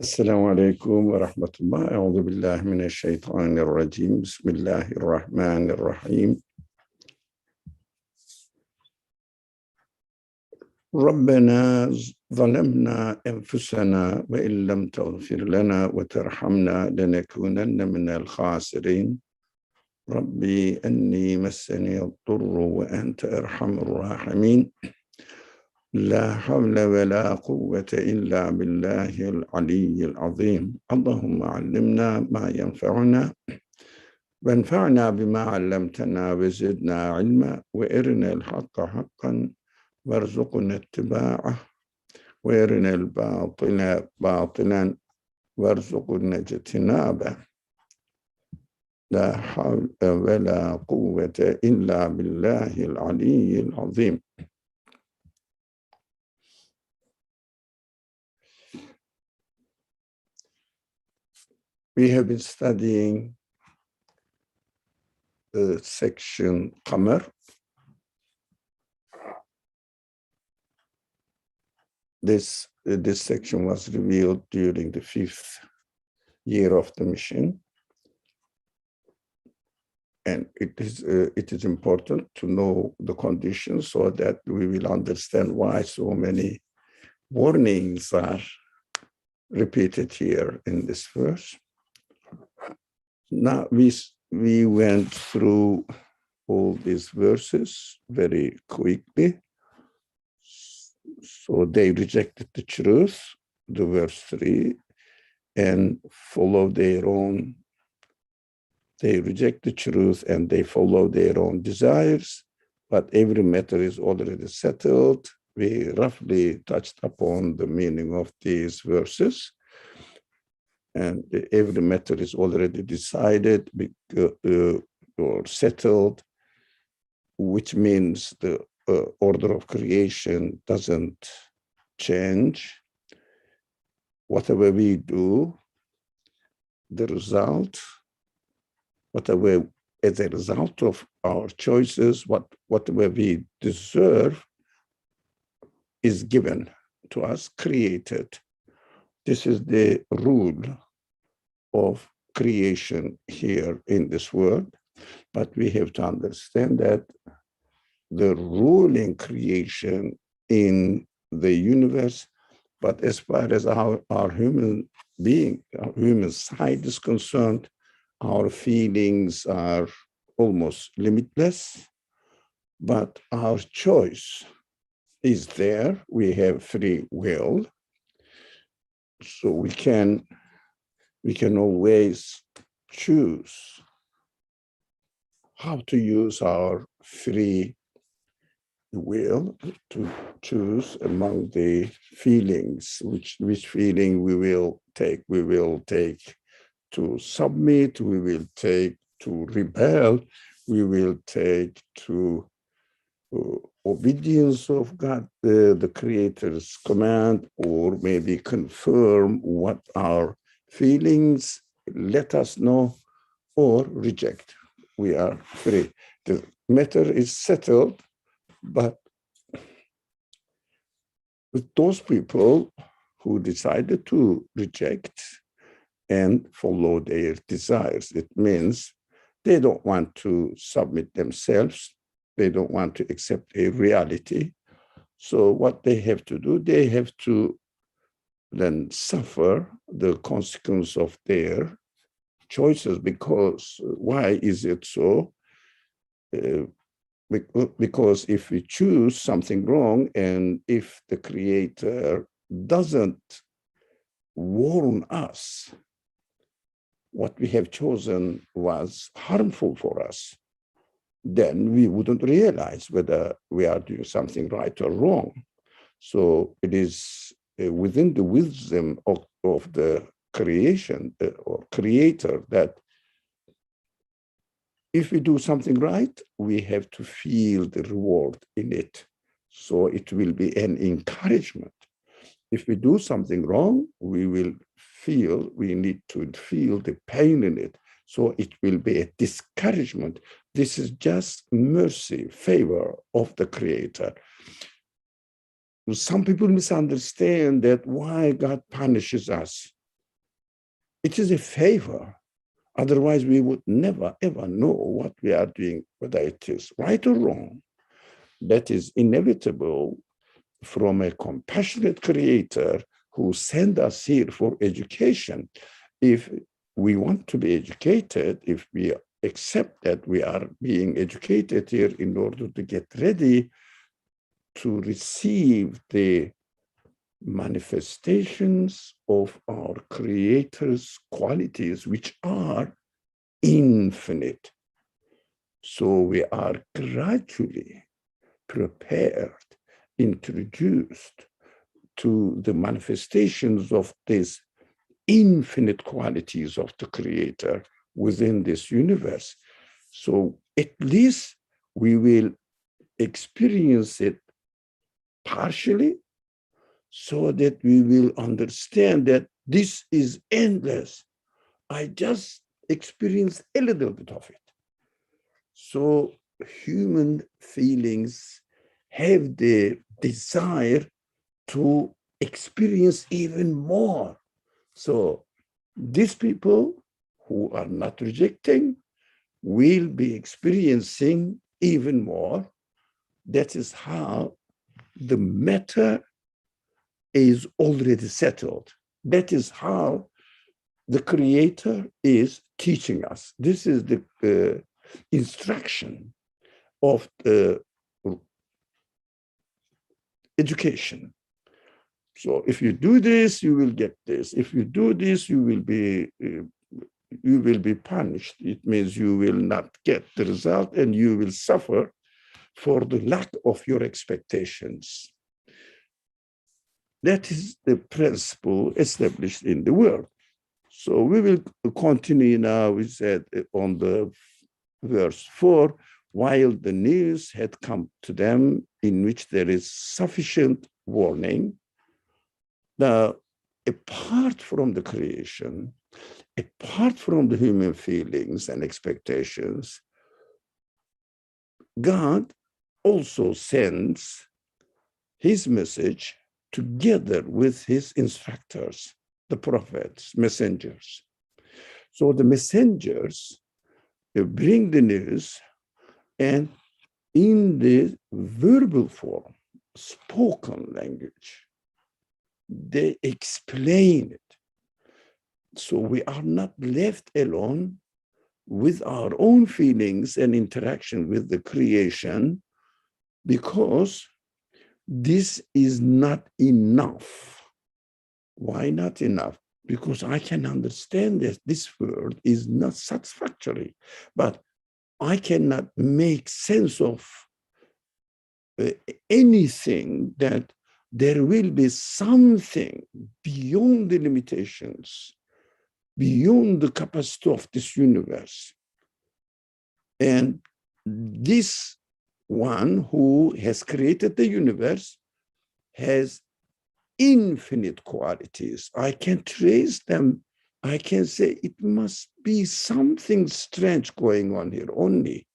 السلام عليكم ورحمة الله. أعوذ بالله من الشيطان الرجيم. بسم الله الرحمن الرحيم. ربنا ظلمنا أنفسنا وإن لم تغفر لنا وترحمنا لنكونن من الخاسرين. ربي أني مسني الضر وأنت أرحم الراحمين. لا حول ولا قوة إلا بالله العلي العظيم. اللهم علمنا ما ينفعنا وانفعنا بما علمتنا وزدنا علما وارنا الحق حقا وارزقنا اتباعه وارنا الباطل باطلا وارزقنا اجتنابه. لا حول ولا قوة إلا بالله العلي العظيم. We have been studying the section Qamar. This section was revealed during the 5th year of the mission. And it is important to know the conditions so that we will understand why so many warnings are repeated here in this verse. Now we went through all these verses very quickly. So they rejected the truth, the verse 3, and follow their own. They reject the truth and they follow their own desires, but every matter is already settled. We roughly touched upon the meaning of these verses. And every matter is already decided or settled, which means the order of creation doesn't change. Whatever we do, the result, whatever as a result of our choices, whatever we deserve is given to us, created. This is the rule of creation here in this world, but we have to understand that the ruling creation in the universe, but as far as our human being, our human side is concerned, our feelings are almost limitless, but our choice is there. We have free will. So we can always choose how to use our free will to choose among the feelings, which feeling we will take. We will take to submit, we will take to rebel, we will take to obedience of God, the Creator's command, or maybe confirm what our feelings let us know, or reject. We are free. The matter is settled, but with those people who decided to reject and follow their desires, it means they don't want to submit themselves. They don't want to accept a reality. So what they have to do, they have to then suffer the consequence of their choices. Because why is it so? Because if we choose something wrong, and if the Creator doesn't warn us, what we have chosen was harmful for us, then we wouldn't realize whether we are doing something right or wrong. So it is within the wisdom of the creation or Creator that if we do something right, we have to feel the reward in it. So it will be an encouragement. If we do something wrong, we need to feel the pain in it. So it will be a discouragement. This is just mercy, favor of the Creator. Some people misunderstand that why God punishes us. It is a favor. Otherwise, we would never, ever know what we are doing, whether it is right or wrong. That is inevitable from a compassionate creator who sent us here for education. If we want to be educated, if we accept that we are being educated here in order to get ready to receive the manifestations of our Creator's qualities, which are infinite. So we are gradually prepared, introduced to the manifestations of these infinite qualities of the Creator within this universe. So at least we will experience it partially, so that we will understand that this is endless. I just experienced a little bit of it. So human feelings have the desire to experience even more. So these people who are not rejecting will be experiencing even more. That is how the matter is already settled. That is how the Creator is teaching us. This is the instruction of the education. So if you do this, you will get this. If you do this, you will be punished. It means you will not get the result and you will suffer for the lack of your expectations. That is the principle established in the world. So we will continue now. We said on the verse 4, while the news had come to them in which there is sufficient warning. Now, apart from the creation, apart from the human feelings and expectations, God also sends his message together with his instructors, the prophets, messengers. So the messengers bring the news, and in the verbal form, spoken language, they explain it. So we are not left alone with our own feelings and interaction with the creation, because this is not enough. Why not enough? Because I can understand that this world is not satisfactory, but I cannot make sense of anything that there will be something beyond the limitations, beyond the capacity of this universe. And this one who has created the universe has infinite qualities. I can trace them. I can say it must be something strange going on here only.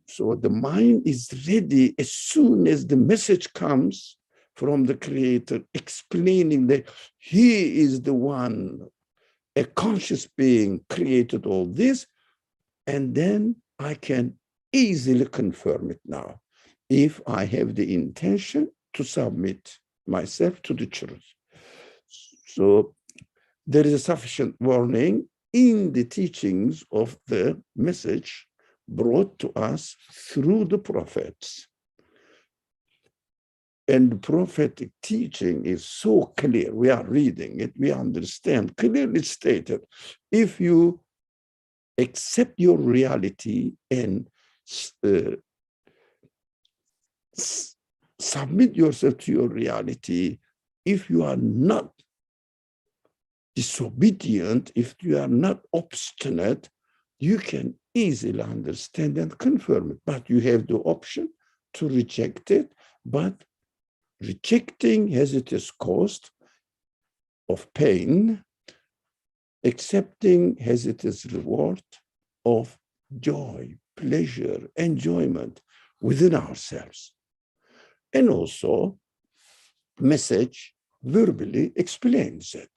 So the mind is ready as soon as the message comes from the Creator explaining that he is the one, a conscious being, created all this, and then I can easily confirm it now if I have the intention to submit myself to the truth. So there is a sufficient warning in the teachings of the message brought to us through the prophets. And the prophetic teaching is so clear. We are reading it, we understand, clearly stated. If you accept your reality and submit yourself to your reality, if you are not disobedient, if you are not obstinate, you can easily understand and confirm it. But you have the option to reject it, but rejecting has its cost of pain. Accepting has its reward of joy, pleasure, enjoyment within ourselves. And also, message verbally explains it.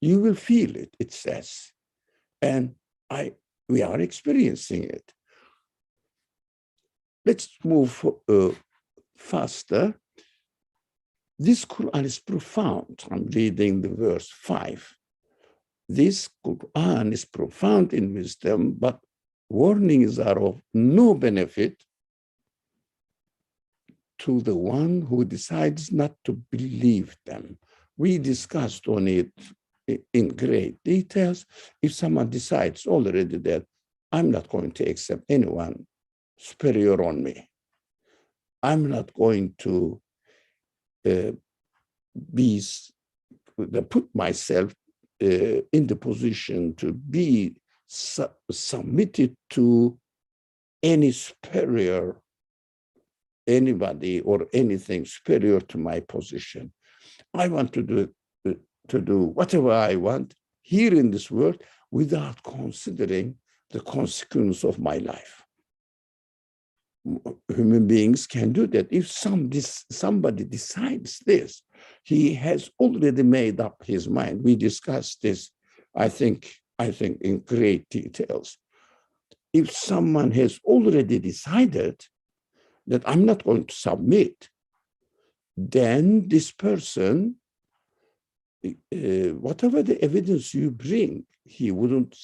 You will feel it, it says. And we are experiencing it. Let's move faster. This Quran is profound. I'm reading the verse 5. This Quran is profound in wisdom, but warnings are of no benefit to the one who decides not to believe them. We discussed on it in great details. If someone decides already that I'm not going to accept anyone superior on me, I'm not going to put myself in the position to be submitted to any superior, anybody or anything superior to my position. I want to do whatever I want here in this world without considering the consequence of my life. Human beings can do that. If somebody decides this, he has already made up his mind. We discussed this, I think in great details. If someone has already decided that I'm not going to submit, then this person, whatever the evidence you bring, he wouldn't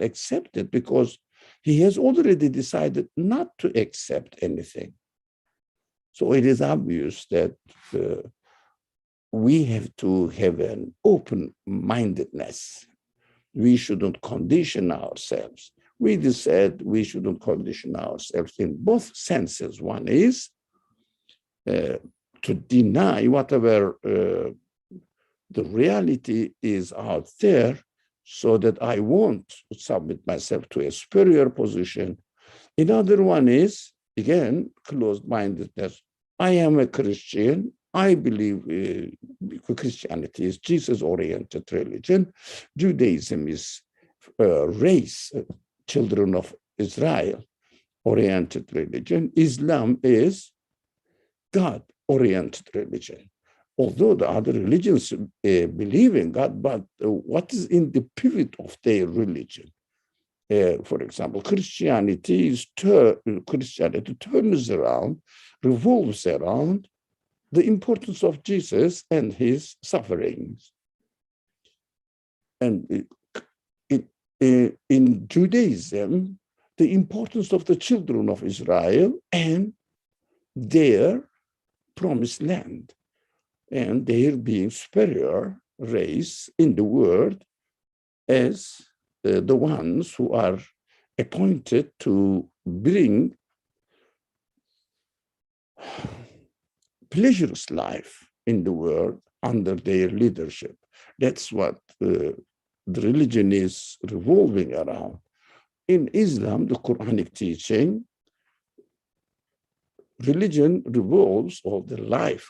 accept it, because he has already decided not to accept anything. So it is obvious that we have to have an open-mindedness. We shouldn't condition ourselves. We just said we shouldn't condition ourselves in both senses. One is to deny whatever the reality is out there, so that I won't submit myself to a superior position. Another one is, again, closed-mindedness. I am a Christian. I believe Christianity is Jesus-oriented religion. Judaism is race, children of Israel oriented religion. Islam is God-oriented religion. Although the other religions believe in God, but what is in the pivot of their religion? For example, Christianity turns around, revolves around the importance of Jesus and his sufferings. And in Judaism, the importance of the children of Israel and their promised land, and their being superior race in the world as the ones who are appointed to bring pleasurous life in the world under their leadership. That's what the religion is revolving around. In Islam, the Quranic teaching, religion revolves, or the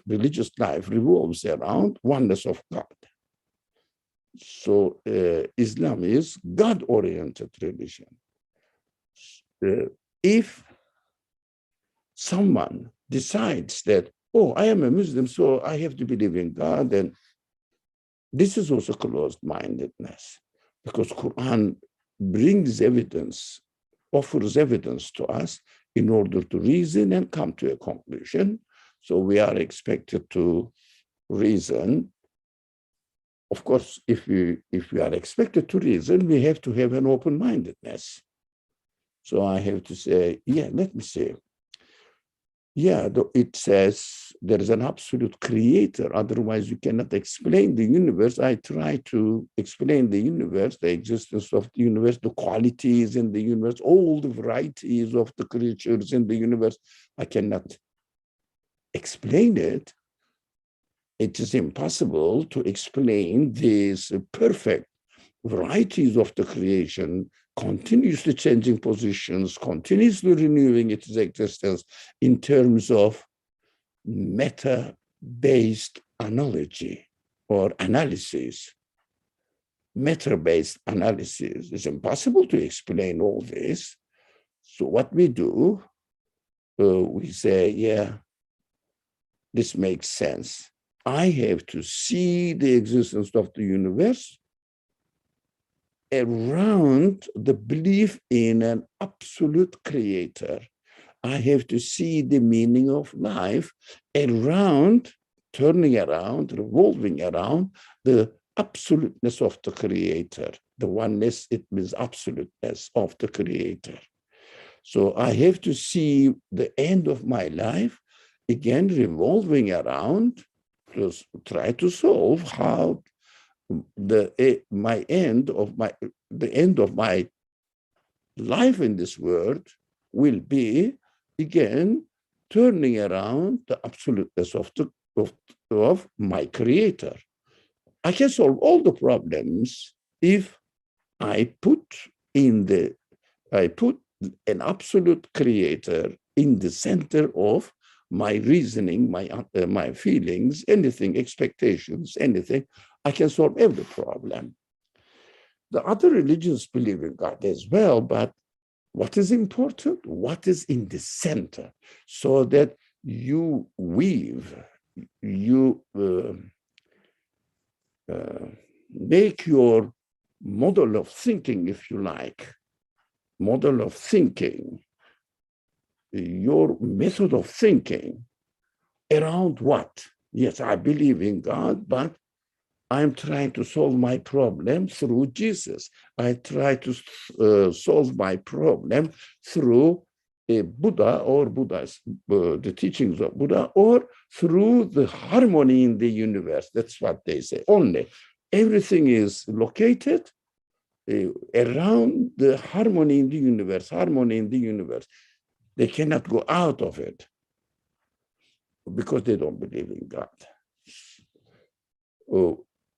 religious life revolves around oneness of God. So Islam is God-oriented religion. If someone decides that, oh, I am a Muslim, so I have to believe in God, then this is also closed-mindedness, because Quran brings evidence, offers evidence to us in order to reason and come to a conclusion. So we are expected to reason. Of course, if we are expected to reason, we have to have an open-mindedness. So I have to say, yeah, let me see. Yeah, it says there is an absolute creator, otherwise you cannot explain the universe. I try to explain the universe, the existence of the universe, the qualities in the universe, all the varieties of the creatures in the universe. I cannot explain it. It is impossible to explain these perfect varieties of the creation, continuously changing positions, continuously renewing its existence in terms of meta-based analogy or analysis. Meta-based analysis is impossible to explain all this. So what we do, we say, yeah, this makes sense. I have to see the existence of the universe around the belief in an absolute creator. I have to see the meaning of life around, turning around, revolving around the absoluteness of the creator. The oneness, it means absoluteness of the creator. So I have to see the end of my life again revolving around to try to solve how the end of my life in this world will be again turning around the absoluteness of my creator. I can solve all the problems if I put an absolute creator in the center of my reasoning, my feelings, anything, expectations, anything. I can solve every problem. The other religions believe in God as well, but what is important? What is in the center? So that you weave, you make your model of thinking, if you like, model of thinking, your method of thinking around what? Yes, I believe in God, but I'm trying to solve my problem through Jesus. I try to solve my problem through Buddha or the teachings of Buddha, or through the harmony in the universe. That's what they say. Only everything is located around the harmony in the universe, harmony in the universe. They cannot go out of it because they don't believe in God.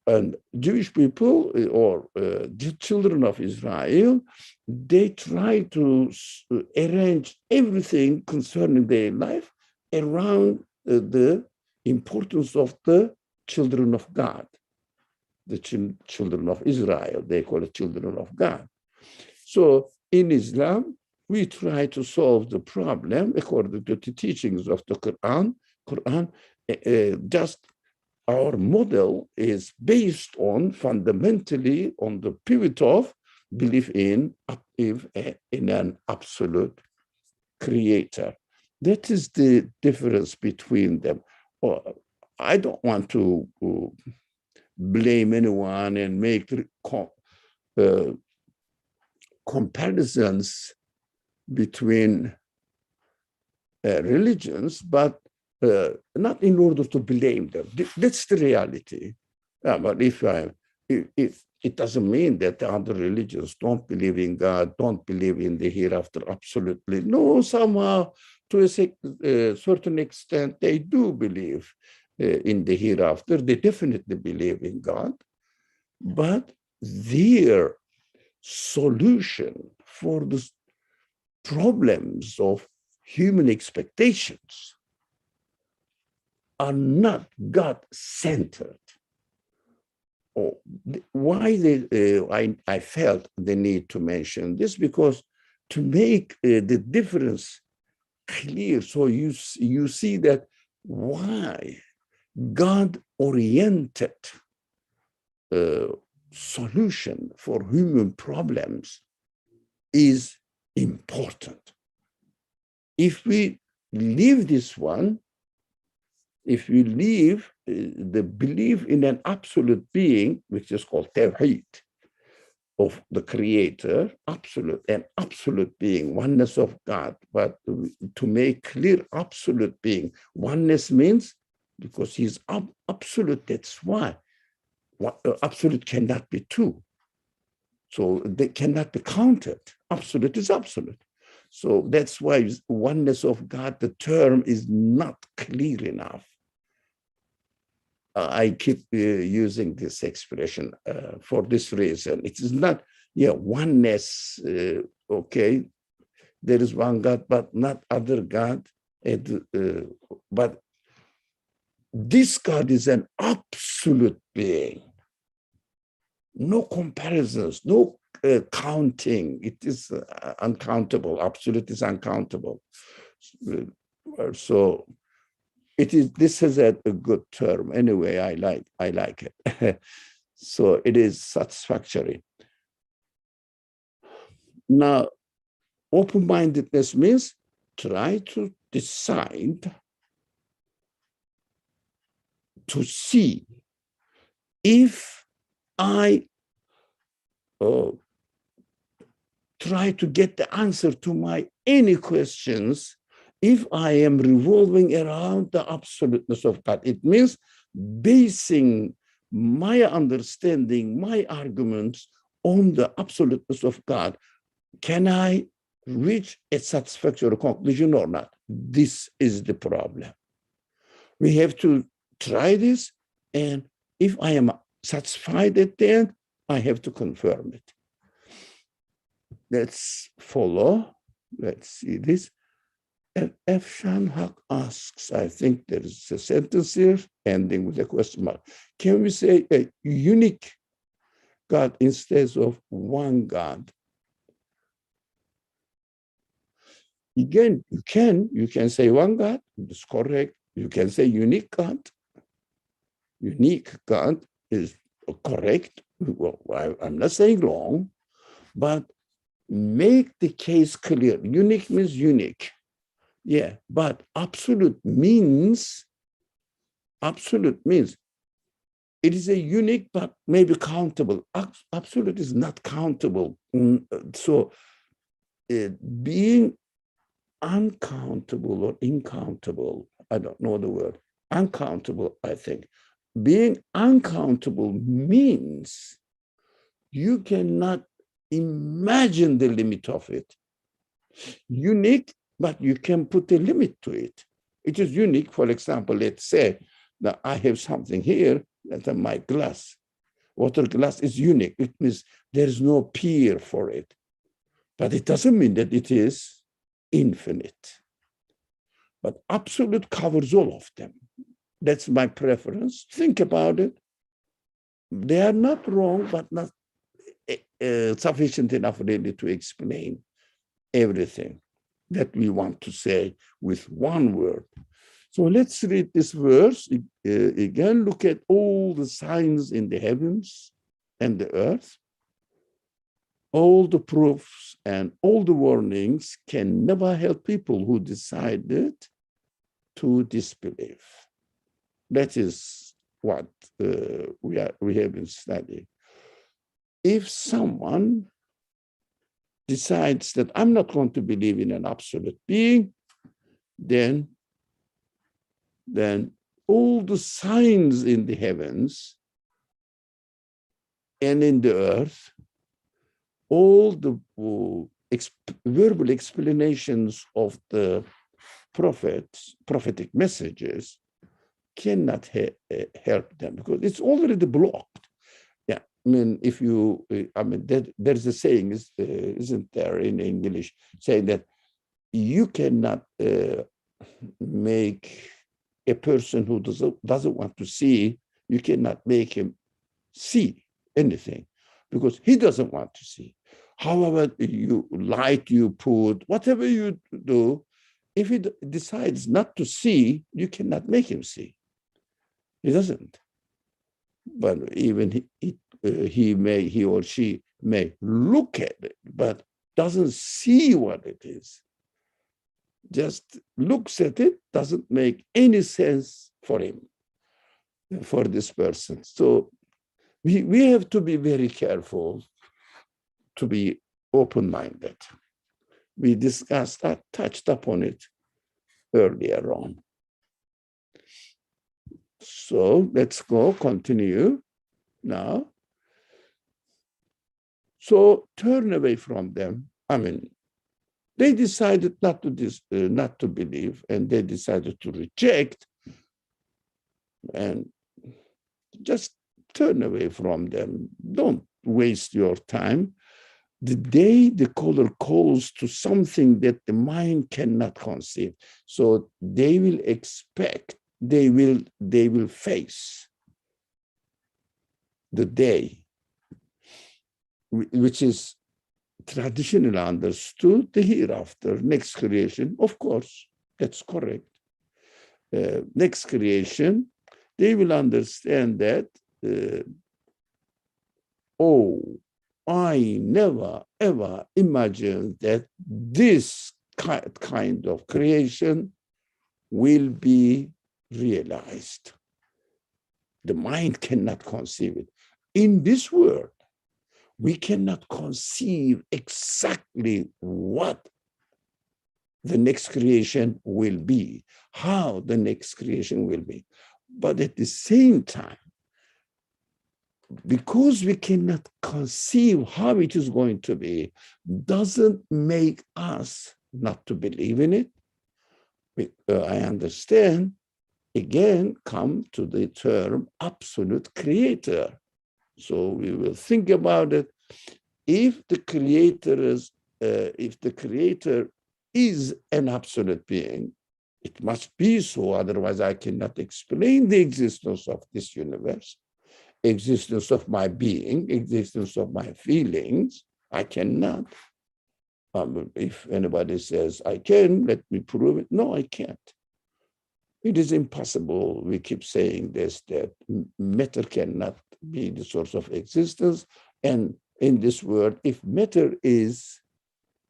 And Jewish people or the children of Israel, they try to arrange everything concerning their life around the importance of the children of God, the children of Israel. They call it children of God. So in Islam, we try to solve the problem according to the teachings of the Qur'an. Just our model is based on fundamentally on the pivot of belief in an absolute creator. That is the difference between them. I don't want to blame anyone and make comparisons between religions, but not in order to blame them. That's the reality. But if it doesn't mean that the other religions don't believe in God, don't believe in the hereafter, absolutely. No, somehow, to a certain extent, they do believe in the hereafter. They definitely believe in God. But their solution for the problems of human expectations are not God-centered. Why I felt the need to mention this, because to make the difference clear, so you see that why God-oriented solution for human problems is important. If we leave this one, if we leave the belief in an absolute being, which is called Tawheed, of the creator, absolute being, oneness of God, but to make clear absolute being, oneness means because he's absolute, that's why. Absolute cannot be two. So they cannot be counted. Absolute is absolute. So that's why oneness of God, the term is not clear enough. I keep using this expression for this reason. It is not, oneness, okay, there is one God, but not other God. But this God is an absolute being. No comparisons, no counting. It is uncountable. Absolute is uncountable. So This is a good term. Anyway, I like it. So it is satisfactory. Now, open-mindedness means try to decide to see if I try to get the answer to my any questions, if I am revolving around the absoluteness of God. It means basing my understanding, my arguments on the absoluteness of God. Can I reach a satisfactory conclusion or not? This is the problem. We have to try this, and if I am satisfied at the end, I have to confirm it. Let's follow. Let's see this. Efshan Haq asks, I think there is a sentence here ending with a question mark. Can we say a unique God instead of one God? Again, you can say one God, it's correct. You can say unique God. Unique God is correct. Well, I'm not saying wrong, but make the case clear. Unique means unique. Yeah, but absolute means it is a unique but maybe countable. Absolute is not countable. So being uncountable or incountable, I don't know the word, uncountable, I think. Being uncountable means you cannot imagine the limit of it. Unique, but you can put a limit to it. It is unique. For example, let's say that I have something here, that my glass, water glass is unique. It means there's no peer for it. But it doesn't mean that it is infinite. But absolute covers all of them. That's my preference. Think about it. They are not wrong, but not sufficient enough really to explain everything that we want to say with one word. So let's read this verse again. Look at all the signs in the heavens and the earth. All the proofs and all the warnings can never help people who decided to disbelieve. That is what we have been studying. If someone decides that I'm not going to believe in an absolute being, then all the signs in the heavens and in the earth, all the verbal explanations of the prophetic messages cannot help them because it's already blocked. Yeah, I mean, if you, there's a saying, isn't there in English, saying that you cannot make a person who doesn't want to see, you cannot make him see anything because he doesn't want to see. However, you light you put, whatever you do, if he decides not to see, you cannot make him see. He doesn't. But even he or she may look at it, but doesn't see what it is. Just looks at it, doesn't make any sense for him, for this person. So we have to be very careful to be open-minded. We discussed that, touched upon it earlier on. So let's continue now. So turn away from them. I mean, they decided not to believe, and they decided to reject, and just turn away from them. Don't waste your time. The day the caller calls to something that the mind cannot conceive, so they will expect, they will face the day, which is traditionally understood, the hereafter, next creation. Of course, that's correct. next creation, they will understand that, oh, I never ever imagined that this kind of creation will be realized. The mind cannot conceive it. In this world, we cannot conceive exactly what the next creation will be, how the next creation will be. But at the same time, because we cannot conceive how it is going to be, doesn't make us not to believe in it. I understand, again, come to the term absolute creator. So we will think about it. If the creator is an absolute being, it must be so, otherwise I cannot explain the existence of this universe, existence of my being, existence of my feelings. I cannot. If anybody says I can, let me prove it. No, I can't. It is impossible. We keep saying this, that matter cannot be the source of existence. And in this world, if matter is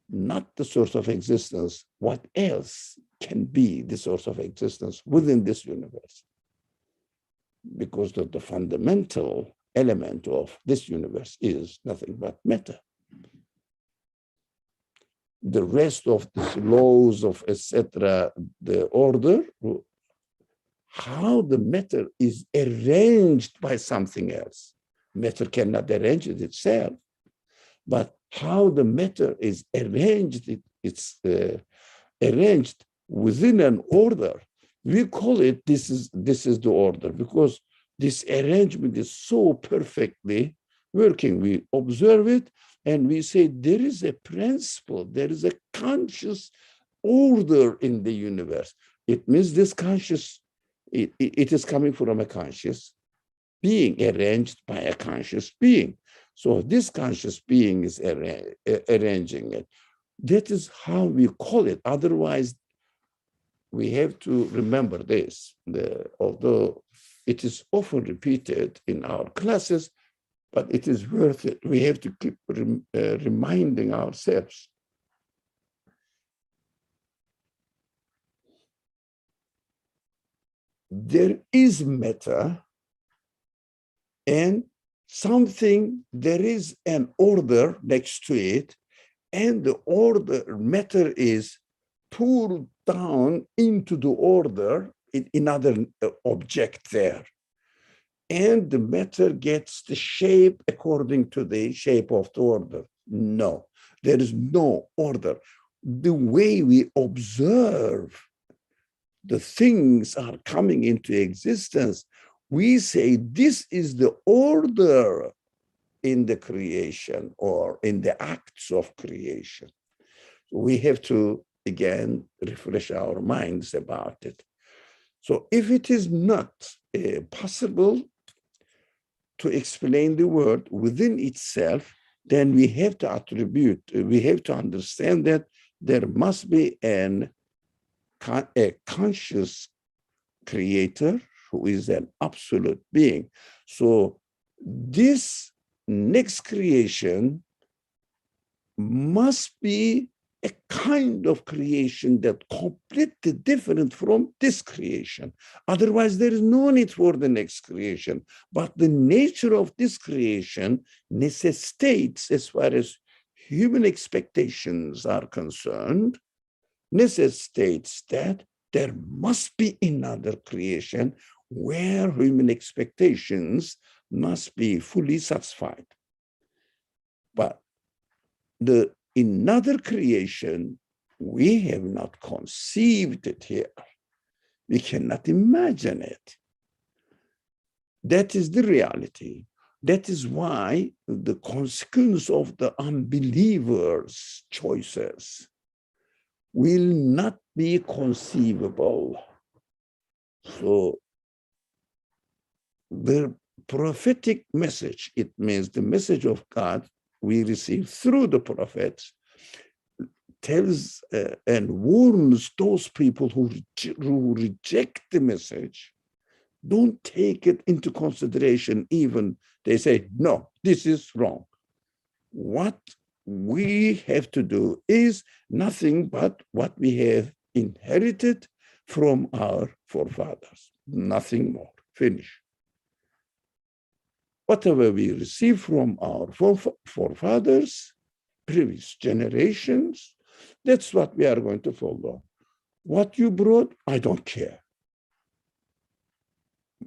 not the source of existence, what else can be the source of existence within this universe? Because the fundamental element of this universe is nothing but matter. The rest of the laws of etc., the order, how the matter is arranged by something else. Matter cannot arrange it itself, but how the matter is arranged, it's arranged within an order. We call it, this is the order, because this arrangement is so perfectly working. We observe it and we say there is a principle, there is a conscious order in the universe. It means this conscious, it is coming from a conscious being, arranged by a conscious being. So this conscious being is arranging it. That is how we call it. Otherwise, we have to remember this, although it is often repeated in our classes, but it is worth it. We have to keep reminding ourselves. There is matter and something, there is an order next to it, and the order, matter is pulled down into the order in another object there. And the matter gets the shape according to the shape of the order. No, there is no order. The way we observe the things are coming into existence, we say this is the order in the creation or in the acts of creation. We have to, again, refresh our minds about it. So if it is not possible to explain the world within itself, then we have to attribute, we have to understand that there must be a conscious creator who is an absolute being. So this next creation must be a kind of creation that completely different from this creation. Otherwise, there is no need for the next creation. But the nature of this creation necessitates, as far as human expectations are concerned, necessitates that there must be another creation where human expectations must be fully satisfied. But the another creation, we have not conceived it here. We cannot imagine it. That is the reality. That is why the consequence of the unbelievers' choices will not be conceivable. So the prophetic message, it means the message of God we receive through the prophets, tells and warns those people who reject the message, don't take it into consideration. Even they say, no, this is wrong. What we have to do is nothing but what we have inherited from our forefathers, nothing more. Finish. Whatever we receive from our forefathers, previous generations, that's what we are going to follow. What you brought, I don't care.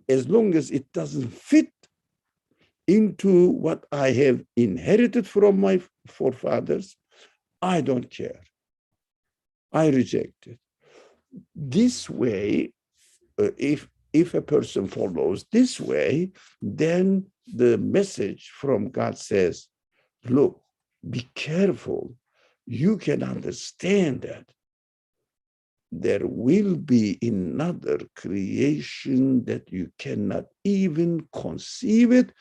As long as it doesn't fit into what I have inherited from my forefathers, I don't care. I reject it. This way, if a person follows this way, then the message from God says, look, be careful. You can understand that there will be another creation that you cannot even conceive it,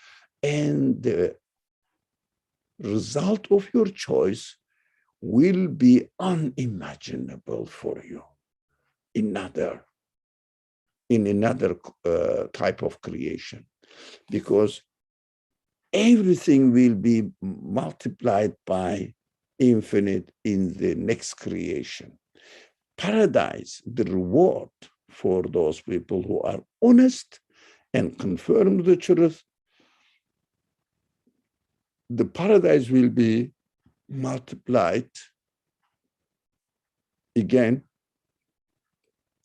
and the result of your choice will be unimaginable for you in another type of creation, because everything will be multiplied by infinite in the next creation. Paradise, the reward for those people who are honest and confirm the truth, the paradise will be multiplied again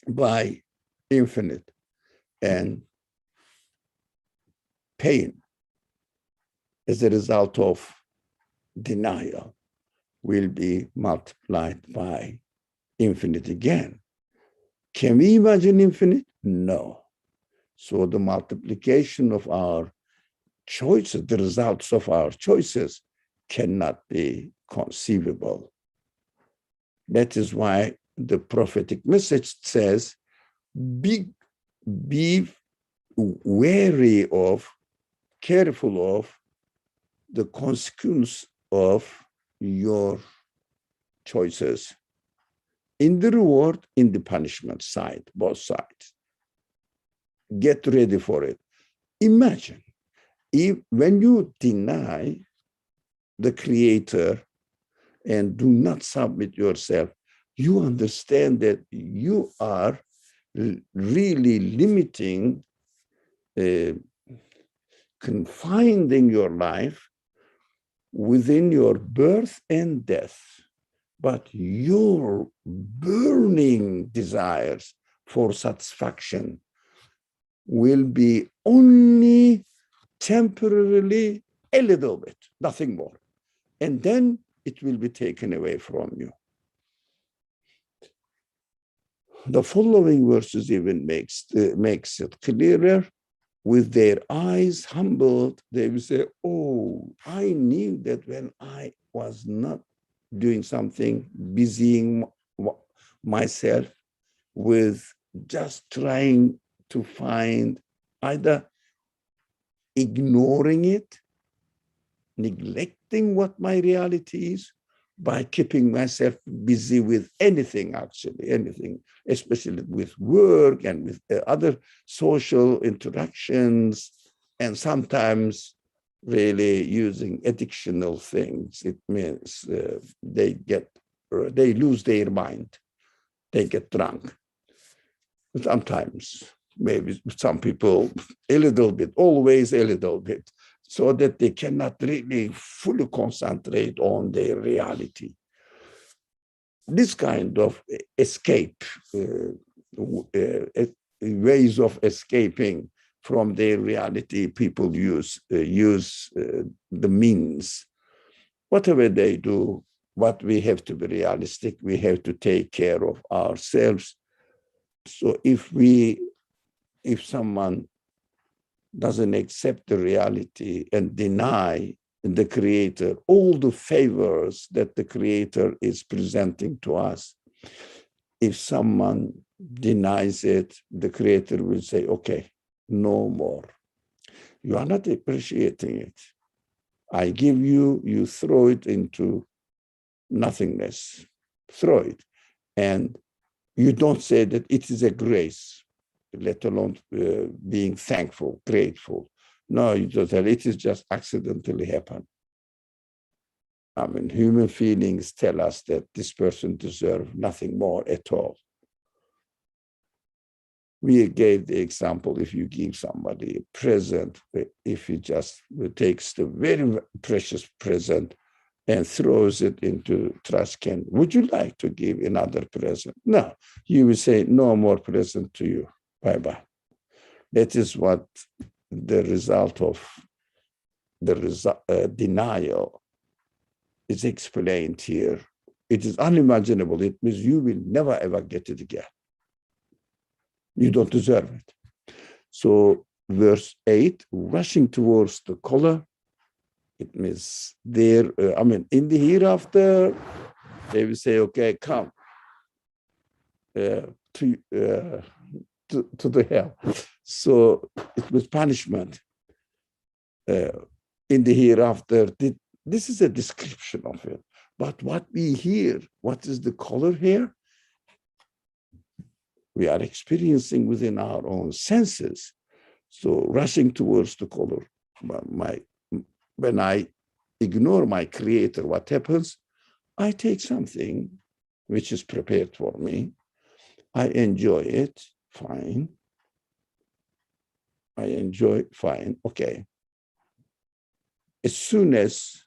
by infinite, and pain as a result of denial will be multiplied by infinite again. Can we imagine infinite? No. So the multiplication of our choices, the results of our choices, cannot be conceivable. That is why the prophetic message says, be wary of, careful of the consequence of your choices, in the reward, in the punishment side, both sides. Get ready for it. Imagine if when you deny the Creator and do not submit yourself, you understand that you are really limiting, confining your life within your birth and death. But your burning desires for satisfaction will be only temporarily a little bit, nothing more. And then it will be taken away from you. The following verses even makes it clearer. With their eyes humbled, they will say, oh, I knew that when I was not doing something, busying myself with just trying to find, either ignoring it, neglecting what my reality is, by keeping myself busy with anything, actually, anything, especially with work and with other social interactions, and sometimes really using addictional things. It means they lose their mind, they get drunk. Sometimes, maybe some people a little bit, always a little bit, so that they cannot really fully concentrate on their reality. This kind of escape, ways of escaping from their reality, people use the means. Whatever they do, what we have to be realistic, we have to take care of ourselves. So if someone doesn't accept the reality and deny the Creator, all the favors that the Creator is presenting to us, if someone denies it, the Creator will say, okay, no more. You are not appreciating it. I give you, you throw it into nothingness. throw it. And you don't say that it is a grace, let alone being thankful, grateful. No, you don't tell it is just accidentally happened. I mean, human feelings tell us that this person deserves nothing more at all. We gave the example, if you give somebody a present, if he just takes the very precious present and throws it into trash can, would you like to give another present? No, you will say, no more present to you, bye-bye. That is what the result of the denial is explained here. It is unimaginable. It means you will never ever get it again. You don't deserve it. So verse 8, rushing towards the collar, it means there, in the hereafter, they will say, okay, come to the hell. So it was punishment. In the hereafter, this is a description of it. But what we hear, what is the color here? We are experiencing within our own senses. So rushing towards the color, when I ignore my creator, what happens? I take something which is prepared for me. I enjoy it, fine. I enjoy, fine, okay. As soon as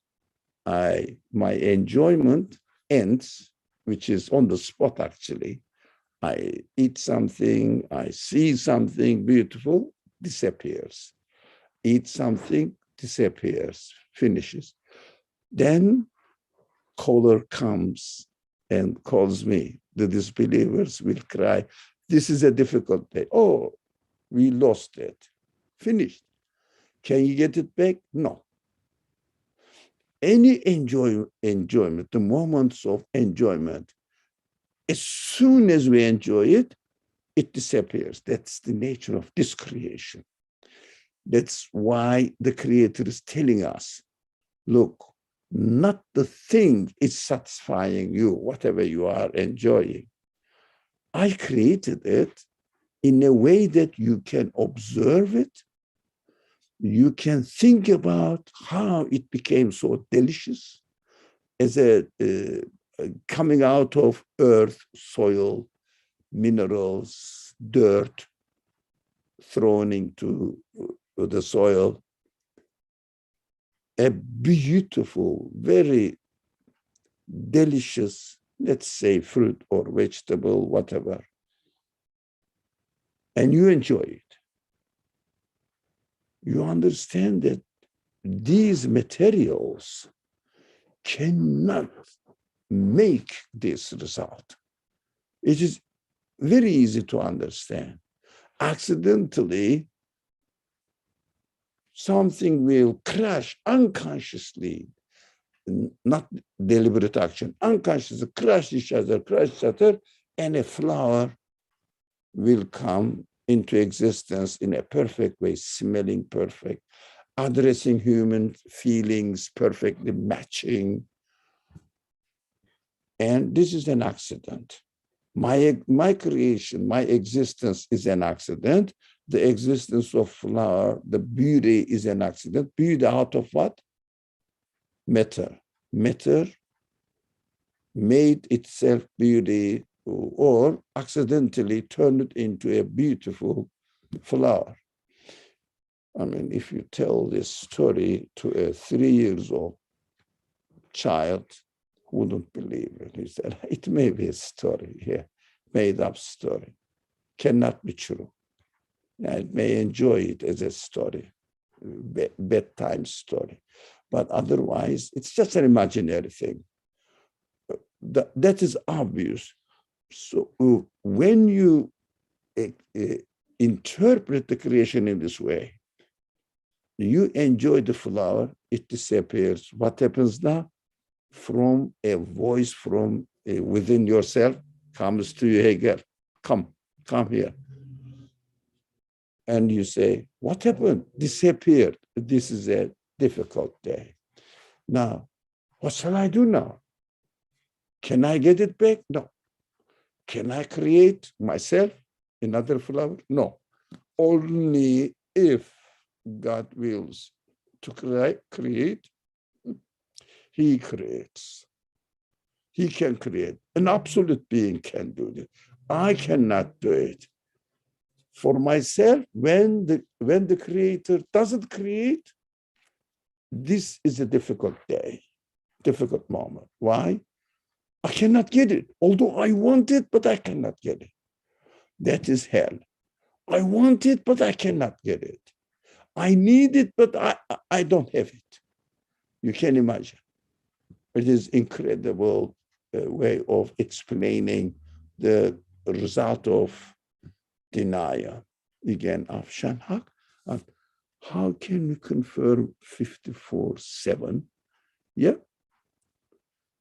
my enjoyment ends, which is on the spot actually, I eat something, I see something beautiful, disappears. Eat something, disappears, finishes. Then caller comes and calls me. The disbelievers will cry, this is a difficult day. Oh, we lost it. Finished. Can you get it back? No. Any enjoyment, the moments of enjoyment, as soon as we enjoy it, it disappears. That's the nature of this creation. That's why the Creator is telling us, look, not the thing is satisfying you, whatever you are enjoying. I created it in a way that you can observe it. You can think about how it became so delicious as coming out of earth, soil, minerals, dirt, thrown into the soil. A beautiful, very delicious, let's say fruit or vegetable, whatever. And you enjoy it. You understand that these materials cannot make this result. It is very easy to understand. Accidentally, something will crash unconsciously, not deliberate action, unconsciously crash each other, and a flower will come into existence in a perfect way, smelling perfect, addressing human feelings, perfectly matching. And this is an accident. My creation, my existence is an accident. The existence of flower, the beauty is an accident. Beauty out of what? Matter. Matter made itself beauty or accidentally turned it into a beautiful flower. I mean, if you tell this story to a 3-year-old child, wouldn't believe it. He said, it may be a story here, made up story, cannot be true. I may enjoy it as a story, bedtime story, but otherwise it's just an imaginary thing. That is obvious. So when you interpret the creation in this way, you enjoy the flower, it disappears. What happens now? From a voice from within yourself comes to you, hey girl, come here. And you say, what happened? Disappeared. This is a difficult day. Now, what shall I do now? Can I get it back? No. Can I create myself another flower? No. Only if God wills to create, he creates. He can create. An absolute being can do it. I cannot do it. For myself, when the creator doesn't create, this is a difficult day, difficult moment. Why? I cannot get it. Although I want it, but I cannot get it. That is hell. I want it, but I cannot get it. I need it, but I don't have it. You can imagine. It is incredible way of explaining the result of denial. Again, of Shanhak. How can we confirm 54-7? Yeah.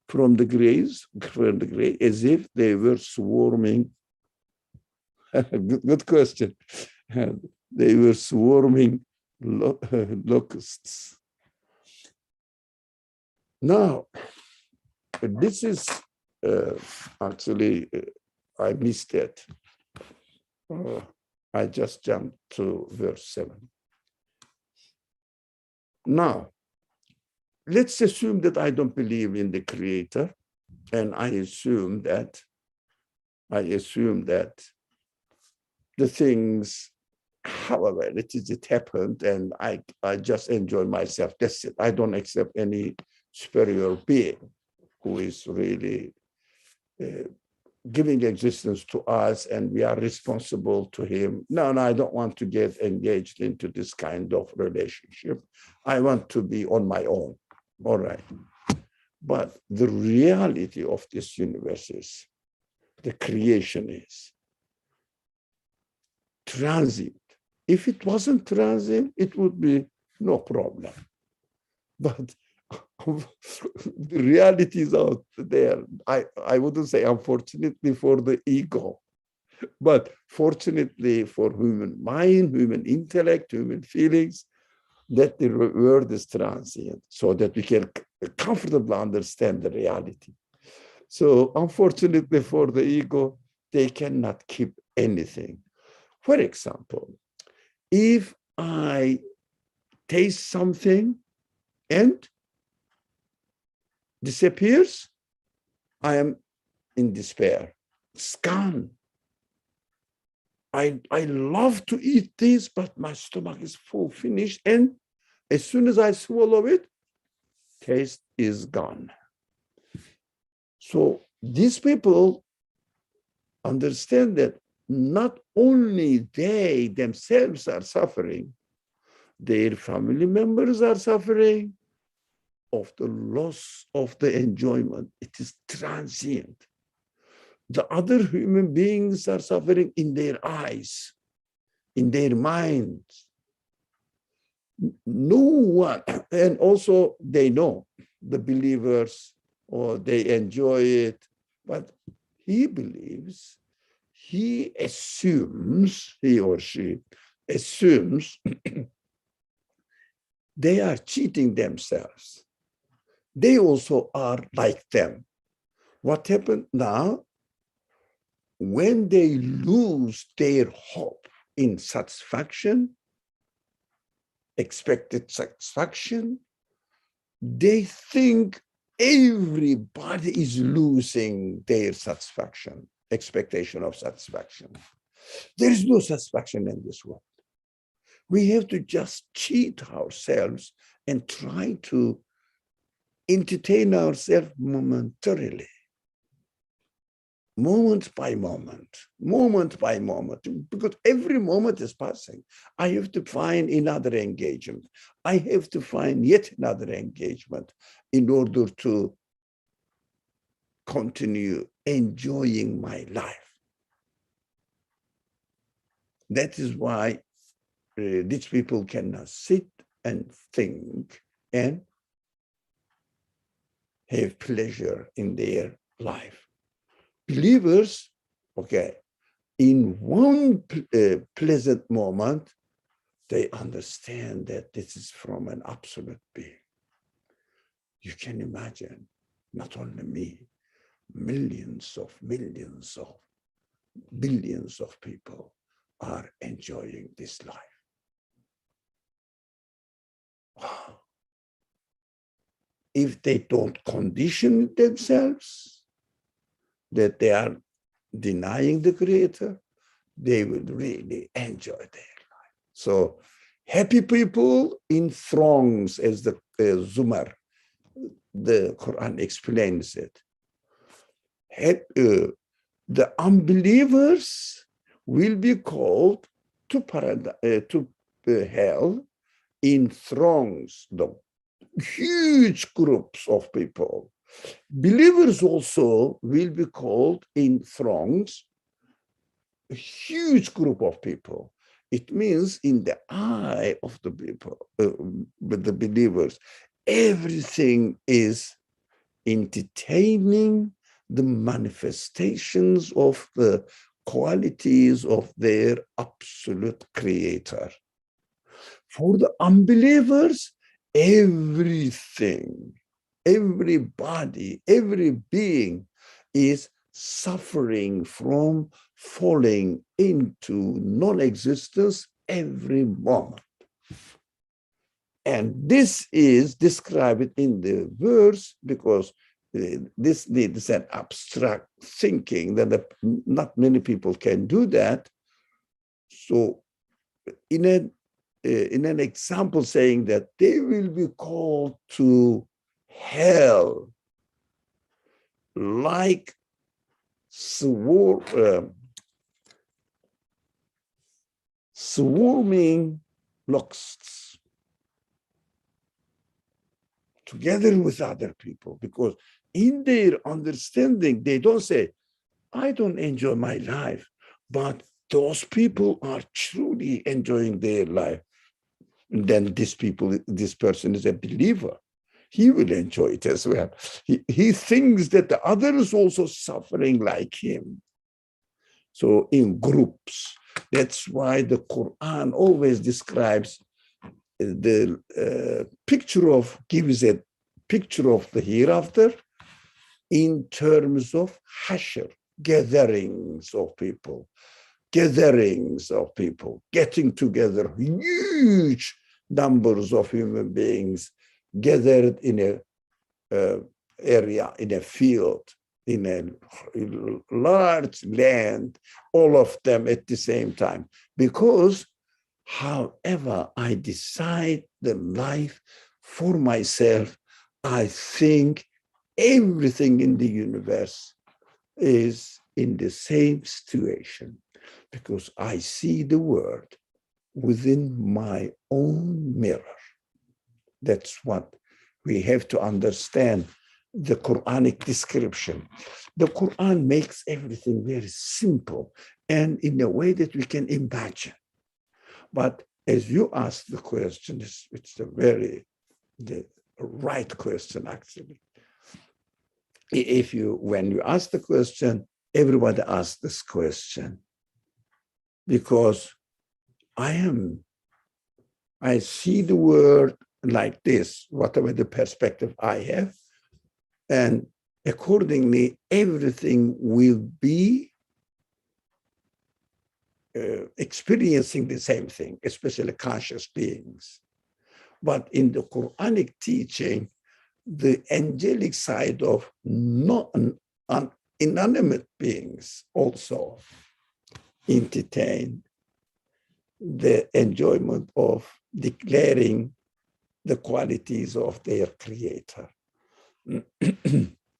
From the graves, as if they were swarming. Good question. They were swarming locusts. Now, this is actually, I missed it. I just jumped to verse 7. Now, let's assume that I don't believe in the creator, and I assume that the things, however it happened, and I just enjoy myself. That's it. I don't accept any superior being who is really giving existence to us, and we are responsible to him. No, I don't want to get engaged into this kind of relationship. I want to be on my own. All right. But the reality of this universe is, the creation is transient. If it wasn't transient, it would be no problem. But the reality is out there. I wouldn't say unfortunately for the ego, but fortunately for human mind, human intellect, human feelings, that the world is transient, so that we can comfortably understand the reality. So unfortunately for the ego, they cannot keep anything. For example, if I taste something and disappears, I am in despair. It's gone. I love to eat this, but my stomach is full, finished. And as soon as I swallow it, taste is gone. So these people understand that not only they themselves are suffering, their family members are suffering of the loss of the enjoyment. It is transient. The other human beings are suffering in their eyes, in their minds. No one, and also they know, the believers, or they enjoy it, but he believes, he assumes, he or she assumes they are cheating themselves. They also are like them. What happened now? When they lose their hope in satisfaction, expected satisfaction, they think everybody is losing their satisfaction, expectation of satisfaction. There is no satisfaction in this world. We have to just cheat ourselves and try to entertain ourselves momentarily, moment by moment, because every moment is passing. I have to find another engagement. I have to find yet another engagement in order to continue enjoying my life. That is why these people cannot sit and think and have pleasure in their life. Believers, okay, in one pleasant moment, they understand that this is from an absolute being. You can imagine, not only me, millions of billions of people are enjoying this life. Wow. If they don't condition themselves that they are denying the Creator, they will really enjoy their life. So happy people in throngs, as the Zumar, the Quran explains it. The unbelievers will be called to hell in throngs, the huge groups of people. Believers also will be called in throngs, a huge group of people. It means in the eye of the people, the believers, everything is entertaining the manifestations of the qualities of their absolute Creator. For the unbelievers, everything, everybody, every being is suffering from falling into non-existence every moment. And this is described in the verse because this needs an abstract thinking that not many people can do that. So in an example saying that they will be called to hell like swarming locusts together with other people, because in their understanding, they don't say, I don't enjoy my life, but those people are truly enjoying their life. And then this person is a believer. He will enjoy it as well. He thinks that the others also suffering like him. So in groups, that's why the Quran always describes the gives a picture of the hereafter in terms of hashr, gatherings of people, getting together, huge numbers of human beings gathered in a area, in a field, in a large land, all of them at the same time. Because however I decide the life for myself, I think everything in the universe is in the same situation, because I see the world within my own mirror. That's what we have to understand, the Quranic description. The Quran makes everything very simple and in a way that we can imagine. But as you ask the question, it's the right question, actually. When you ask the question, everybody asks this question, because I see the world like this, whatever the perspective I have, and accordingly, everything will be experiencing the same thing, especially conscious beings. But in the Quranic teaching, the angelic side of inanimate beings also entertain the enjoyment of declaring the qualities of their Creator.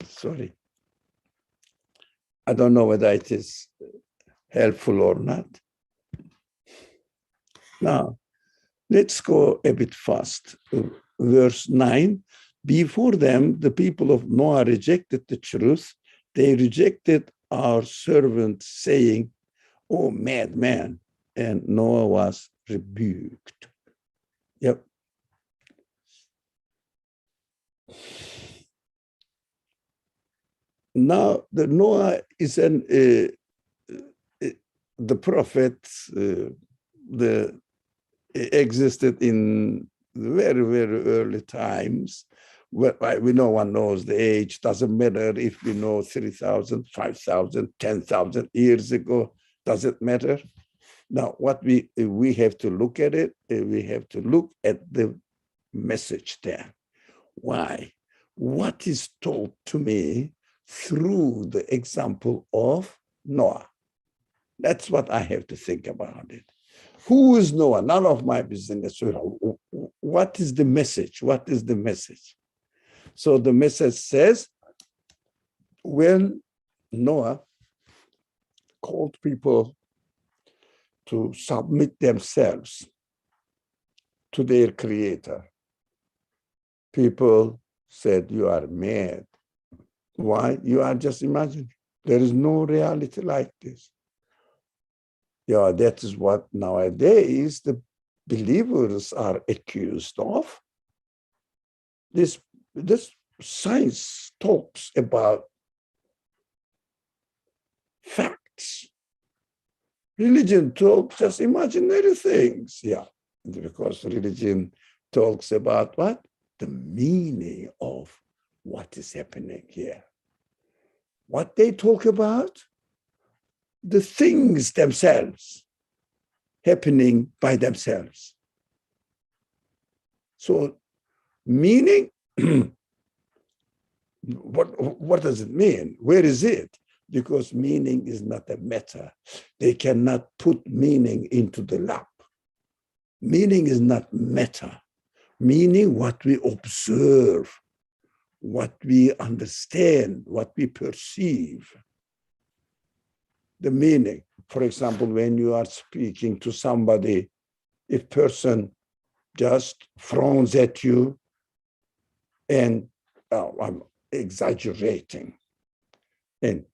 Sorry. I don't know whether it is helpful or not. Now, let's go a bit fast. Verse 9, before them, the people of Noah rejected the truth. They rejected our servant, saying, "Oh, madman." And Noah was rebuked. Yep. Now, the Noah is the prophet, existed in very, very early times, no one knows the age. Doesn't matter if we know 3,000, 5,000, 10,000 years ago. Doesn't matter. Now, what we have to look at it, we have to look at the message there. Why? What is told to me through the example of Noah? That's what I have to think about it. Who is Noah? None of my business. What is the message? What is the message? So the message says, when Noah called people to submit themselves to their creator, people said, you are mad. Why? You are just imagining. There is no reality like this. Yeah, that is what nowadays the believers are accused of. This science talks about facts. Religion talks just imaginary things. Yeah, because religion talks about what? The meaning of what is happening here. What they talk about? The things themselves happening by themselves. So meaning, what does it mean? Where is it? Because meaning is not a matter. They cannot put meaning into the lab. Meaning is not matter. Meaning what we observe, what we understand, what we perceive. The meaning. For example, when you are speaking to somebody, if person just frowns at you and I'm exaggerating, and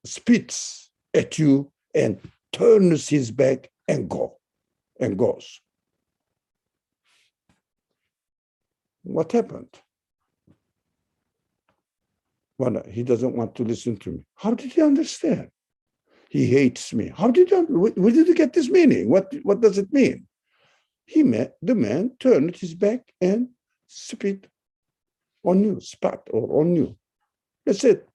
spits at you and turns his back and goes. What happened? Well, he doesn't want to listen to me. How did he understand? He hates me. How did you? Where did you get this meaning? What does it mean? The man turned his back and spit on you, spat or on you. That's it.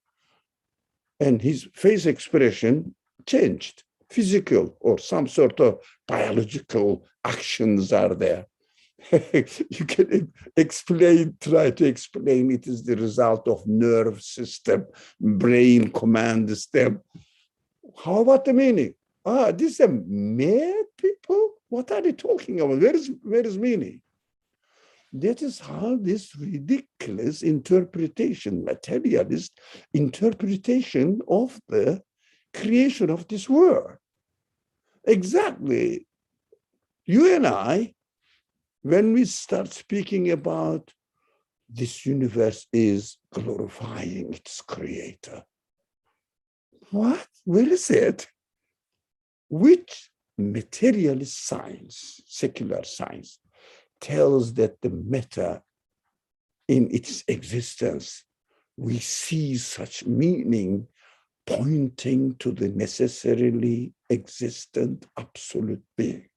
And his face expression changed, physical or some sort of biological actions are there. You can try to explain it is the result of nerve system, brain command system. How about the meaning? These are mad people? What are they talking about? Where is meaning? That is how this ridiculous interpretation, materialist interpretation of the creation of this world. Exactly. You and I, when we start speaking about this universe is glorifying its creator. What? Where is it? Which materialist science, secular science, tells that the matter in its existence, we see such meaning pointing to the necessarily existent absolute being.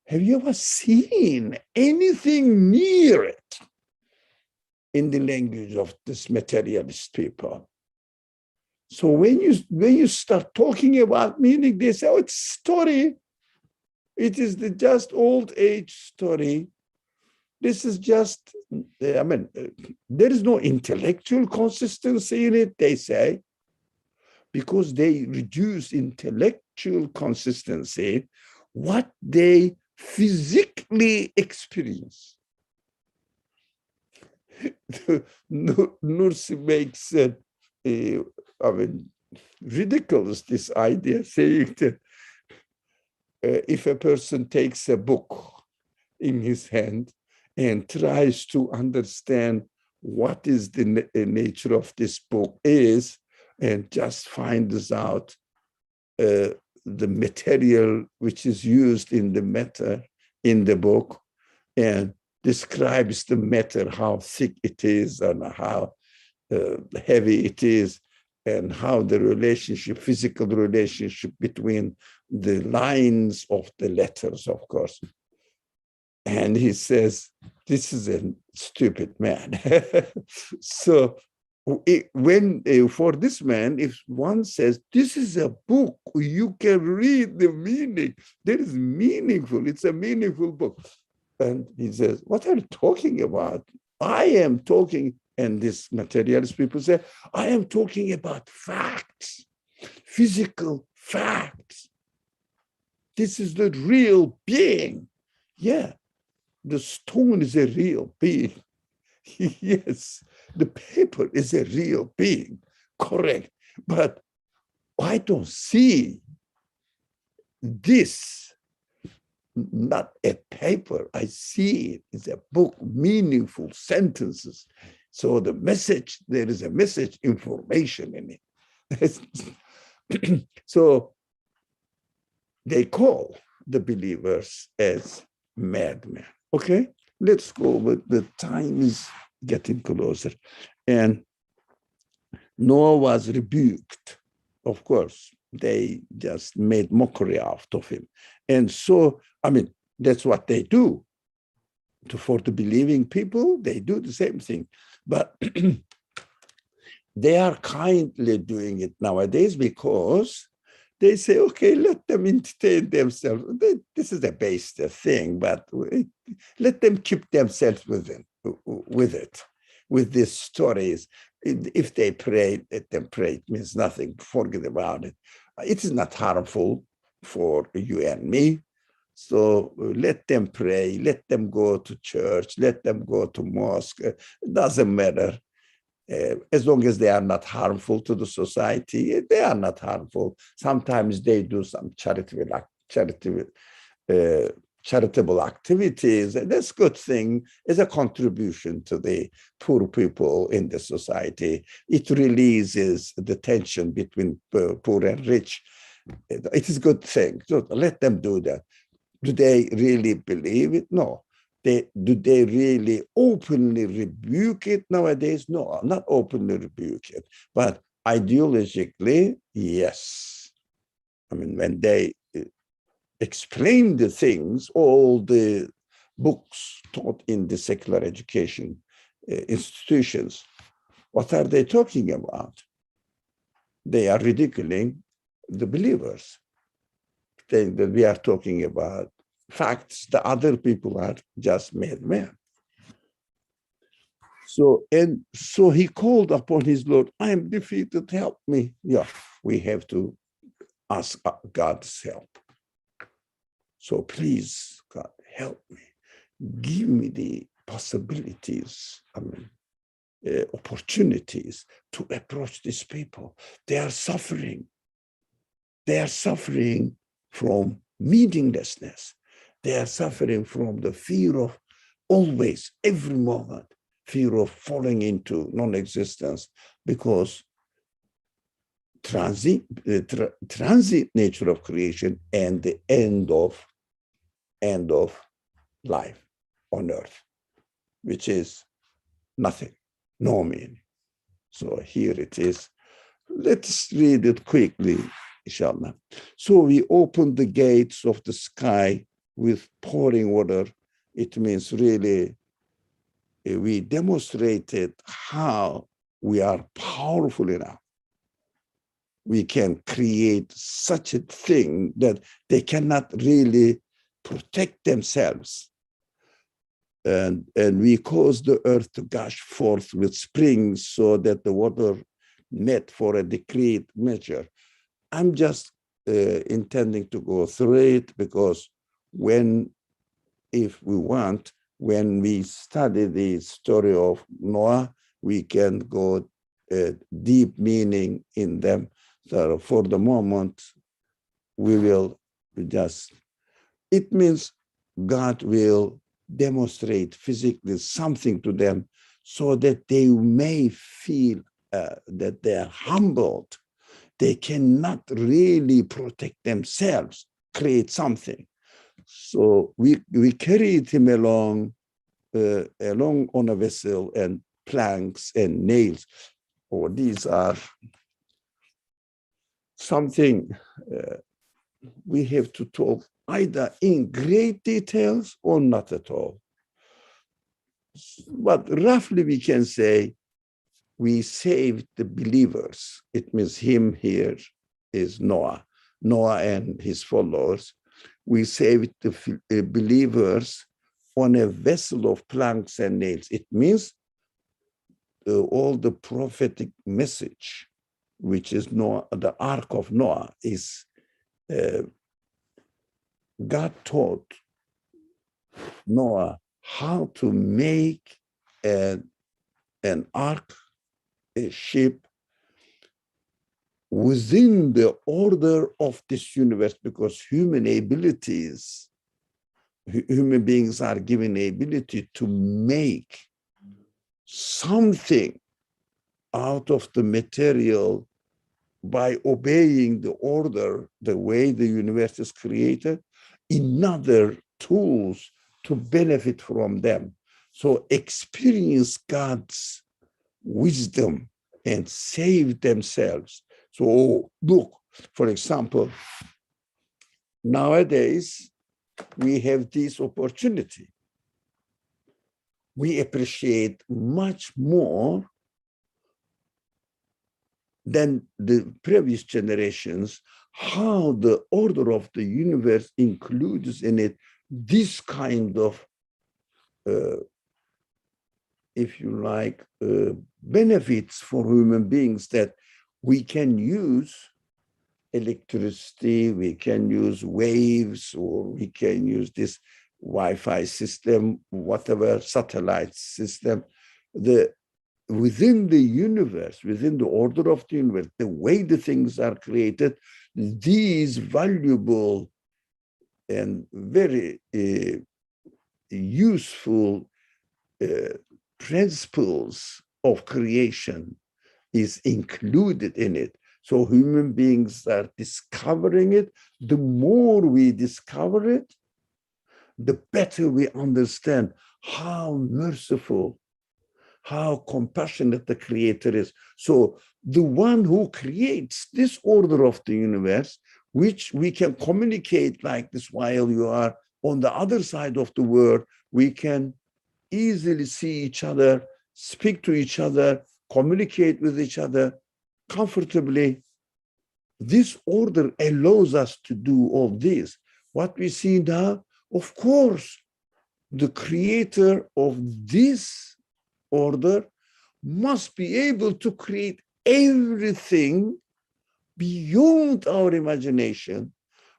Have you ever seen anything near it in the language of this materialist people? So when you start talking about meaning, they say, it's story. It is the just old age story. This is just, there is no intellectual consistency in it, they say, because they reduce intellectual consistency, what they physically experience. Nursi makes ridiculous this idea, saying that if a person takes a book in his hand and tries to understand what is the nature of this book is, and just finds out the material which is used in the matter in the book, and describes the matter, how thick it is and how heavy it is, and how the relationship, physical relationship between the lines of the letters, of course. And he says, this is a stupid man. So for this man, if one says, this is a book, you can read the meaning. That is meaningful. It's a meaningful book. And he says, what are you talking about? I am talking, and these materialist people say, I am talking about facts, physical facts. This is the real being. Yeah, the stone is a real being. Yes, the paper is a real being, correct. But I don't see this, not a paper. I see it. It's a book, meaningful sentences. So the message, there is a message, information in it. So they call the believers as madmen. Okay, let's go, but the time is getting closer. And Noah was rebuked. Of course, they just made mockery out of him. And so, I mean, that's what they do. For the believing people, they do the same thing. But they are kindly doing it nowadays because they say, okay, let them entertain themselves. This is a base thing, but let them keep themselves with it, with these stories. If they pray, let them pray. It means nothing. Forget about it. It is not harmful for you and me. So let them pray. Let them go to church. Let them go to mosque. It doesn't matter. As long as they are not harmful to the society, they are not harmful. Sometimes they do some charitable activities. That's a good thing. It's a contribution to the poor people in the society. It releases the tension between poor and rich. It is a good thing. So let them do that. Do they really believe it? No. Do they really openly rebuke it nowadays? No, not openly rebuke it, but ideologically, yes. I mean, when they explain the things, all the books taught in the secular education institutions, what are they talking about? They are ridiculing the believers, saying that we are talking about facts. The other people are just madmen. So he called upon his Lord, I am defeated, help me. Yeah, we have to ask God's help. So please, God, help me. Give me the possibilities, opportunities to approach these people. They are suffering. They are suffering from meaninglessness. They are suffering from the fear of always, every moment, fear of falling into non-existence because transit nature of creation and the end of life on earth, which is nothing, no meaning. So here it is. Let's read it quickly, inshallah. So we opened the gates of the sky with pouring water. It means really we demonstrated how we are powerful enough. We can create such a thing that they cannot really protect themselves. And we caused the earth to gush forth with springs so that the water met for a decreed measure. I'm just intending to go through it because if we want, when we study the story of Noah, we can go deep meaning in them. So for the moment, we will just, it means God will demonstrate physically something to them so that they may feel that they are humbled. They cannot really protect themselves, create something. So we carried him along on a vessel and planks and nails. These are something we have to talk either in great details or not at all. But roughly we can say we saved the believers. It means him here is Noah and his followers. We saved the believers on a vessel of planks and nails. It means all the prophetic message, which is Noah, the Ark of Noah, is God taught Noah how to make an ark, a ship, within the order of this universe, because human beings are given the ability to make something out of the material by obeying the order, the way the universe is created, in other tools to benefit from them. So experience God's wisdom and save themselves. So look, for example, nowadays we have this opportunity. We appreciate much more than the previous generations how the order of the universe includes in it this kind of, if you like, benefits for human beings, that we can use electricity, we can use waves, or we can use this Wi-Fi system, whatever, satellite system. Within the universe, within the order of the universe, the way the things are created, these valuable and very useful principles of creation is included in it. So human beings are discovering it. The more we discover it, the better we understand how merciful, how compassionate the Creator is. So the one who creates this order of the universe, which we can communicate like this while you are on the other side of the world, we can easily see each other, speak to each other, communicate with each other comfortably. This order allows us to do all this. What we see now, of course, the creator of this order must be able to create everything beyond our imagination,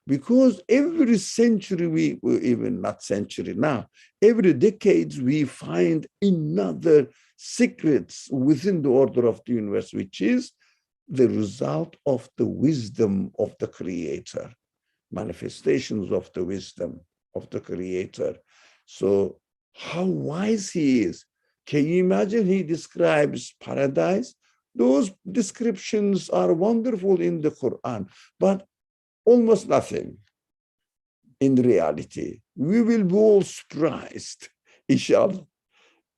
because every century, even not century now, every decades we find another secrets within the order of the universe, which is the result of the wisdom of the Creator, manifestations of the wisdom of the Creator. So how wise he is. Can you imagine? He describes paradise. Those descriptions are wonderful in the Qur'an, but almost nothing in reality. We will be all surprised, inshallah.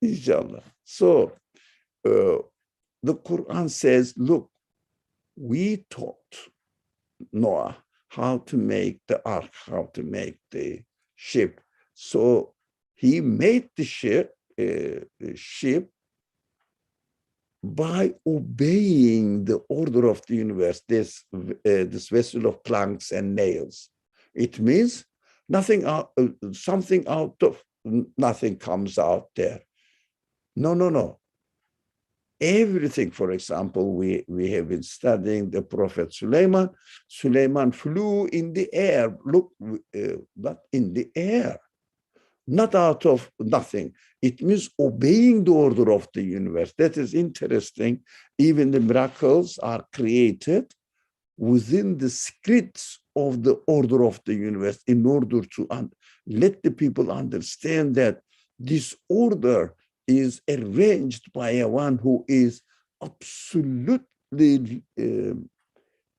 Inshallah. So the Qur'an says, look, we taught Noah how to make the ark, how to make the ship. So he made the ship by obeying the order of the universe, this vessel of planks and nails. It means nothing out, something out of nothing comes out there. No. Everything, for example, we have been studying the Prophet Suleiman. Suleiman flew in the air, look, but in the air, not out of nothing. It means obeying the order of the universe. That is interesting. Even the miracles are created within the scripts of the order of the universe in order to let the people understand that this order is arranged by a one who is absolutely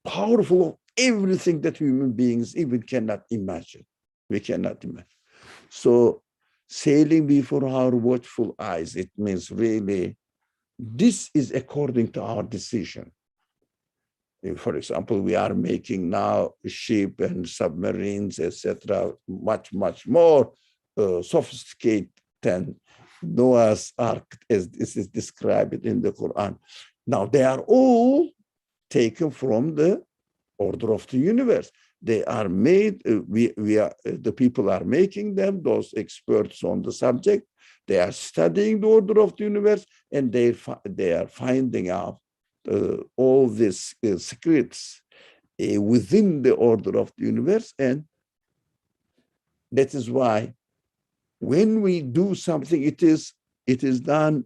powerful of everything that human beings even cannot imagine. We cannot imagine. So sailing before our watchful eyes, it means really, this is according to our decision. For example, we are making now ship and submarines, etc., much, much more sophisticated than Noah's Ark, as this is described in the Quran. Now, they are all taken from the order of the universe. They are made, the people are making them, those experts on the subject. They are studying the order of the universe, and they are finding out all these secrets within the order of the universe. And that is why when we do something, it is done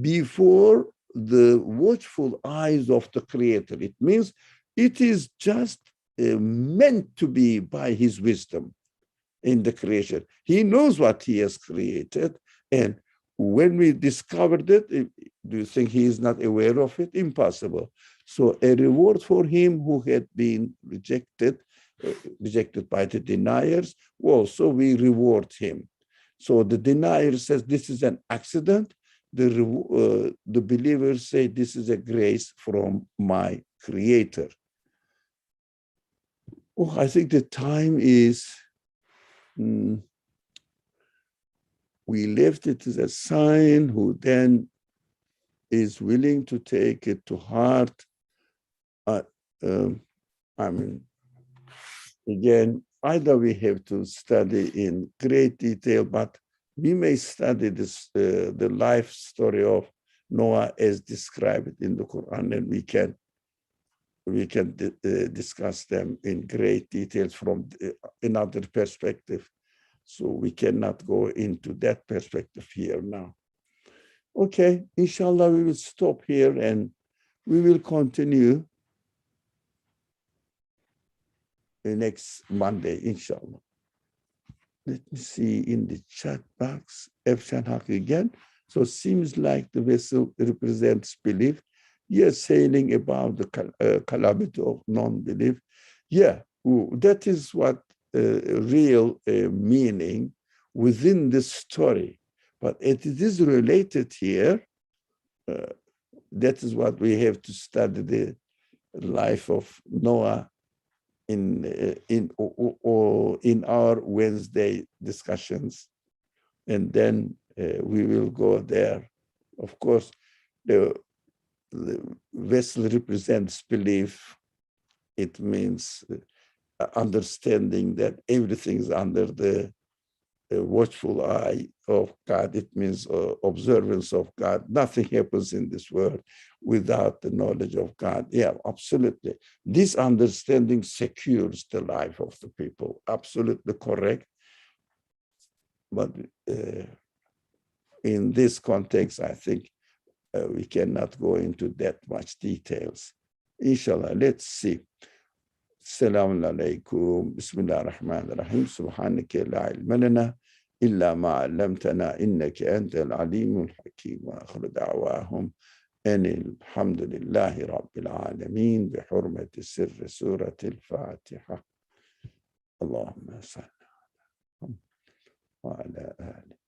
before the watchful eyes of the Creator. It means it is just meant to be by his wisdom in the creation. He knows what he has created. And when we discovered it, do you think he is not aware of it? Impossible. So a reward for him who had been rejected by the deniers, also we reward him. So the denier says this is an accident. The believers say this is a grace from my Creator. Oh, I think the time is, we left it as a sign who then is willing to take it to heart. I mean, again, either we have to study in great detail, but we may study this, the life story of Noah as described in the Quran, and we can discuss them in great details from another perspective. So we cannot go into that perspective here now. Okay, inshallah, we will stop here and we will continue next Monday, inshallah. Let me see in the chat box, Efshan Haq again. So it seems like the vessel represents belief. Yes, saying about the calamity of non-belief. Yeah, that is what real meaning within this story. But it is related here. That is what we have to study the life of Noah in our Wednesday discussions, and then we will go there. Of course, the vessel represents belief. It means understanding that everything is under the watchful eye of God. It means observance of God. Nothing happens in this world without the knowledge of God. Yeah, absolutely. This understanding secures the life of the people. Absolutely correct. But in this context, I think we cannot go into that much details. Inshallah, let's see. Assalamu alaikum. Bismillah ar-Rahman ar-Rahim. Subhanaka la ilma lana illa ma 'allamtana innaka antal alimul hakim. Wa akhiru da'wahum anil hamdulillahi rabbil alamin bi hurmati sirri surati al-Fatiha. Allahumma salli wa ala ali